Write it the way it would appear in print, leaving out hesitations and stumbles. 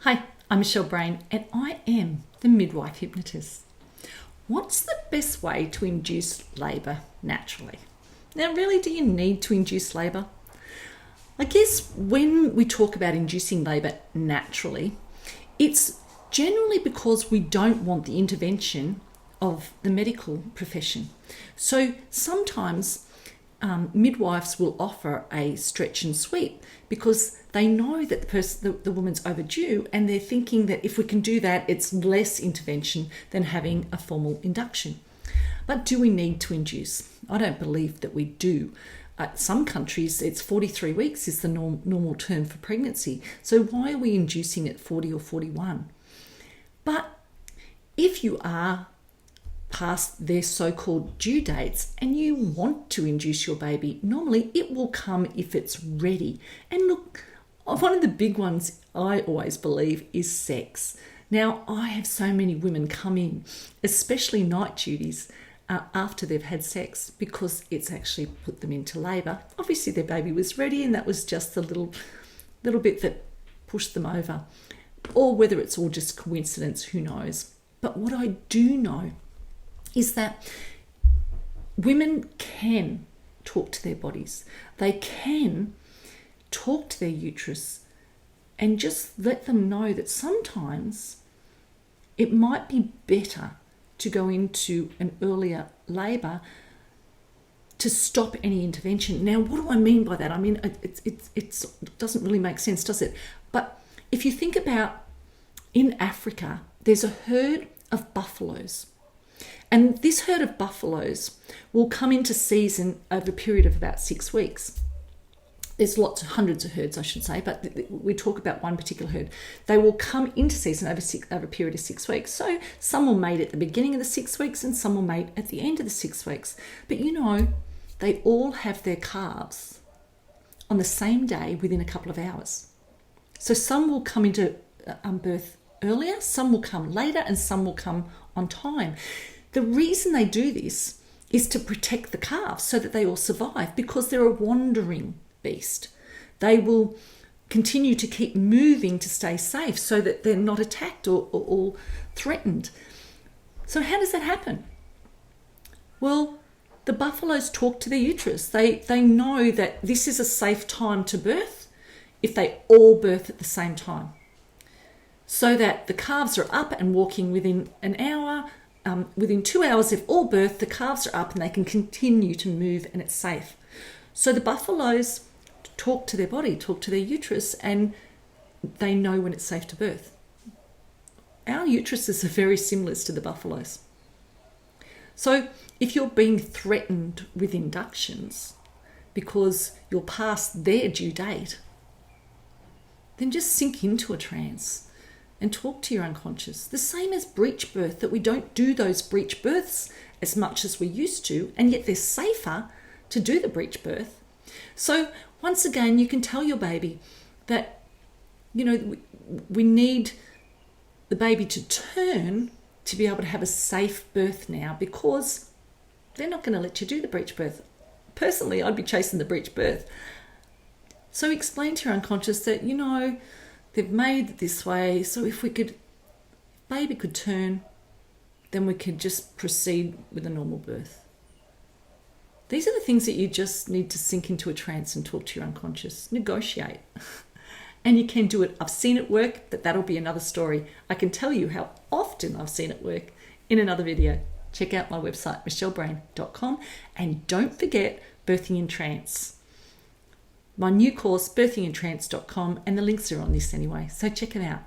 Hi, I'm Michelle Brain and I am the Midwife Hypnotist. What's the best way to induce labour naturally? Now, really, do you need to induce labour? I guess when we talk about inducing labour naturally, it's generally because we don't want the intervention of the medical profession. So sometimes midwives will offer a stretch and sweep because they know that the woman's overdue, and they're thinking that if we can do that, it's less intervention than having a formal induction. But do we need to induce? I don't believe that we do. Some countries, it's 43 weeks is the normal term for pregnancy. So why are we inducing at 40 or 41? But if you are past their so-called due dates and you want to induce your baby, normally it will come if it's ready. And look, one of the big ones I always believe is sex. Now, I have so many women come in, especially night duties, after they've had sex, because it's actually put them into labour. Obviously their baby was ready and that was just the little bit that pushed them over. Or whether it's all just coincidence, who knows. But what I do know is that women can talk to their bodies. They can talk to their uterus and just let them know that sometimes it might be better to go into an earlier labour to stop any intervention. Now, what do I mean by that? I mean, it doesn't really make sense, does it? But if you think about in Africa, there's a herd of buffaloes. And this herd of buffaloes will come into season over a period of about 6 weeks. There's hundreds of herds, I should say, but we talk about one particular herd. They will come into season over a period of 6 weeks. So some will mate at the beginning of the 6 weeks and some will mate at the end of the 6 weeks. But they all have their calves on the same day within a couple of hours. So some will come into birth earlier, some will come later, and some will come on time. The reason they do this is to protect the calves so that they all survive, because they're a wandering beast. They will continue to keep moving to stay safe so that they're not attacked or threatened. So how does that happen? Well, the buffaloes talk to their uterus. They know that this is a safe time to birth if they all birth at the same time, so that the calves are up and walking within an hour. Within 2 hours, they've all birthed, the calves are up and they can continue to move and it's safe. So the buffaloes talk to their body, talk to their uterus, and they know when it's safe to birth. Our uteruses are very similar to the buffaloes. So if you're being threatened with inductions because you're past their due date, then just sink into a trance and talk to your unconscious. The same as breech birth, that we don't do those breech births as much as we used to, and yet they're safer to do the breech birth. So once again, you can tell your baby that, we need the baby to turn to be able to have a safe birth now, because they're not going to let you do the breech birth. Personally, I'd be chasing the breech birth. So explain to your unconscious that, they've made it this way, so if baby could turn, then we could just proceed with a normal birth. These are the things that you just need to sink into a trance and talk to your unconscious. Negotiate. And you can do it. I've seen it work, but that'll be another story. I can tell you how often I've seen it work in another video. Check out my website, michellebrain.com, and don't forget Birthing in Trance. My new course, birthingintrance.com, and the links are on this anyway, so check it out.